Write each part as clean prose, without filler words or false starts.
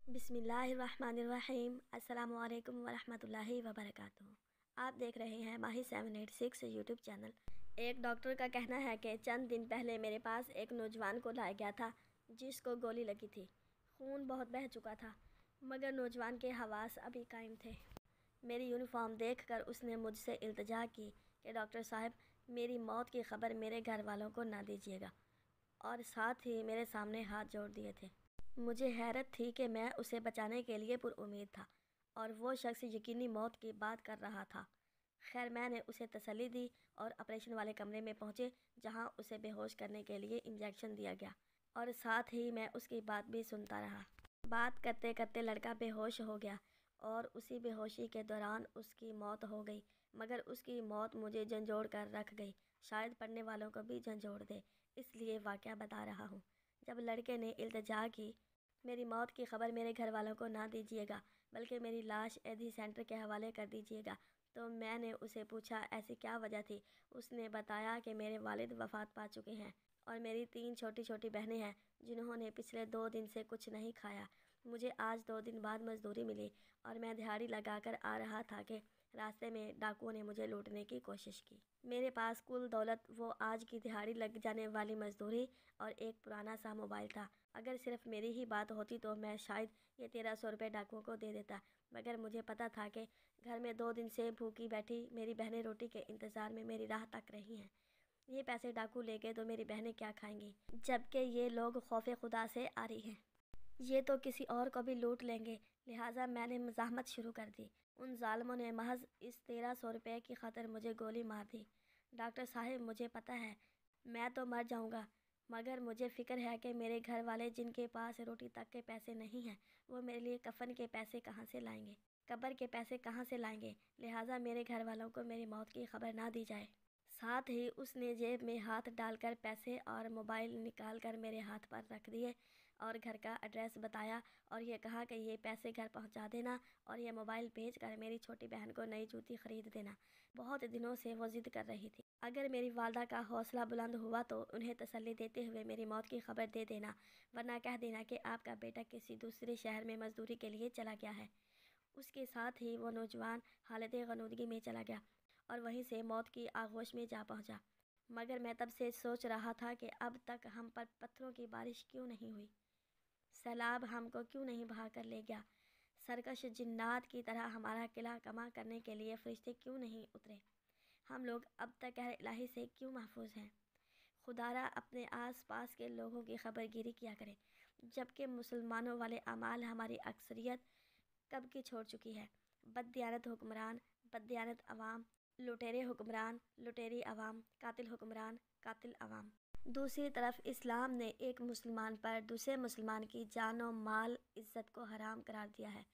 बिस्मिल्लाहिर्रहमानिर्रहीम। अस्सलामुअलैकुम वरहमतुल्लाहि वबरकातुहू। आप देख रहे हैं माही 786 यूट्यूब चैनल। एक डॉक्टर का कहना है कि चंद दिन पहले मेरे पास एक नौजवान को लाया गया था जिसको गोली लगी थी। खून बहुत बह चुका था मगर नौजवान के हवास अभी कायम थे। मेरी यूनिफॉर्म देखकर उसने मुझसे इल्तिजा की कि डॉक्टर साहब, मेरी मौत की ख़बर मेरे घर वालों को ना दीजिएगा, और साथ ही मेरे सामने हाथ जोड़ दिए थे। मुझे हैरत थी कि मैं उसे बचाने के लिए पुरउम्मीद था और वो शख्स यकीनी मौत की बात कर रहा था। खैर, मैंने उसे तसल्ली दी और ऑपरेशन वाले कमरे में पहुंचे जहां उसे बेहोश करने के लिए इंजेक्शन दिया गया, और साथ ही मैं उसकी बात भी सुनता रहा। बात करते करते लड़का बेहोश हो गया और उसी बेहोशी के दौरान उसकी मौत हो गई। मगर उसकी मौत मुझे झंझोड़ कर रख गई, शायद पढ़ने वालों को भी झंझोड़ दे, इसलिए वाक़या बता रहा हूँ। जब लड़के ने इल्तिजा की, मेरी मौत की ख़बर मेरे घर वालों को ना दीजिएगा बल्कि मेरी लाश एधी सेंटर के हवाले कर दीजिएगा, तो मैंने उसे पूछा ऐसी क्या वजह थी। उसने बताया कि मेरे वालिद वफ़ात पा चुके हैं और मेरी 3 छोटी छोटी बहनें हैं जिन्होंने पिछले 2 दिन से कुछ नहीं खाया। मुझे आज 2 दिन बाद मजदूरी मिली और मैं दिहाड़ी लगाकर आ रहा था कि रास्ते में डाकुओं ने मुझे लूटने की कोशिश की। मेरे पास कुल दौलत वो आज की दिहाड़ी लग जाने वाली मजदूरी और एक पुराना सा मोबाइल था। अगर सिर्फ मेरी ही बात होती तो मैं शायद ये 1300 रुपये डाकुओं को दे देता, मगर मुझे पता था कि घर में 2 दिन से भूखी बैठी मेरी बहनें रोटी के इंतज़ार में मेरी राह तक रही हैं। ये पैसे डाकू ले गए तो मेरी बहनें क्या खाएंगी, जबकि ये लोग खौफ खुदा से आ रही हैं। ये तो किसी और को भी लूट लेंगे। लिहाजा मैंने मज़ाहमत शुरू कर दी। उन ज़ालिमों ने महज इस 1300 रुपये की खातिर मुझे गोली मार दी। डॉक्टर साहब, मुझे पता है मैं तो मर जाऊंगा, मगर मुझे फ़िक्र है कि मेरे घर वाले जिनके पास रोटी तक के पैसे नहीं हैं, वो मेरे लिए कफ़न के पैसे कहाँ से लाएंगे, कब्र के पैसे कहाँ से लाएंगे। लिहाजा मेरे घर वालों को मेरी मौत की खबर ना दी जाए। साथ ही उसने जेब में हाथ डालकर पैसे और मोबाइल निकाल कर मेरे हाथ पर रख दिए और घर का एड्रेस बताया और ये कहा कि ये पैसे घर पहुंचा देना और ये मोबाइल भेज कर मेरी छोटी बहन को नई जूती ख़रीद देना। बहुत दिनों से वो ज़िद कर रही थी। अगर मेरी वालदा का हौसला बुलंद हुआ तो उन्हें तसल्ली देते हुए मेरी मौत की खबर दे देना, वरना कह देना कि आपका बेटा किसी दूसरे शहर में मजदूरी के लिए चला गया है। उसके साथ ही वो नौजवान हालत गनूदगी में चला गया और वहीं से मौत की आगोश में जा पहुंचा। मगर मैं तब से सोच रहा था कि अब तक हम पर पत्थरों की बारिश क्यों नहीं हुई, सैलाब हमको क्यों नहीं बहा कर ले गया, सरकश जिन्नात की तरह हमारा किला कमा करने के लिए फरिश्ते क्यों नहीं उतरे, हम लोग अब तक कहर इलाही से क्यों महफूज हैं। खुदारा अपने आस पास के लोगों की खबरगिरी किया करे, जबकि मुसलमानों वाले अमाल हमारी अक्सरियत कब की छोड़ चुकी है। बददियानत हुक्मरान, बददियानत अवाम, लुटेरे हुक्मरान, लुटेरी अवाम, कातिल हुक्मरान, कातिल अवाम। दूसरी तरफ इस्लाम ने एक मुसलमान पर दूसरे मुसलमान की जान और माल इज़्ज़त को हराम करार दिया है।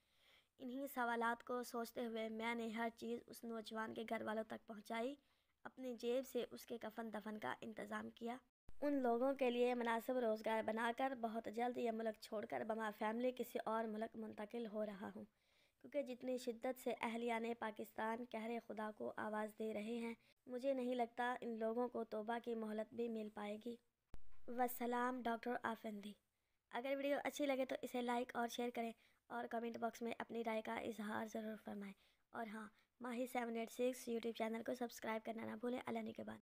इन्हीं सवालात को सोचते हुए मैंने हर चीज़ उस नौजवान के घर वालों तक पहुंचाई, अपनी जेब से उसके कफन दफन का इंतज़ाम किया, उन लोगों के लिए मुनासिब रोज़गार बनाकर बहुत जल्द ये मुल्क छोड़कर बमा फैमिली किसी और मुल्क मुंतकिल हो रहा हूँ, क्योंकि जितनी शिद्दत से अहलियाने पाकिस्तान कहरे खुदा को आवाज़ दे रहे हैं, मुझे नहीं लगता इन लोगों को तौबा की मोहलत भी मिल पाएगी। वस्सलाम, डॉक्टर आफंदी। अगर वीडियो अच्छी लगे तो इसे लाइक और शेयर करें और कमेंट बॉक्स में अपनी राय का इजहार ज़रूर फरमाएं। और हाँ, माही 786 यूट्यूब चैनल को सब्सक्राइब करना ना भूलें। अल्लाह ने के बाद।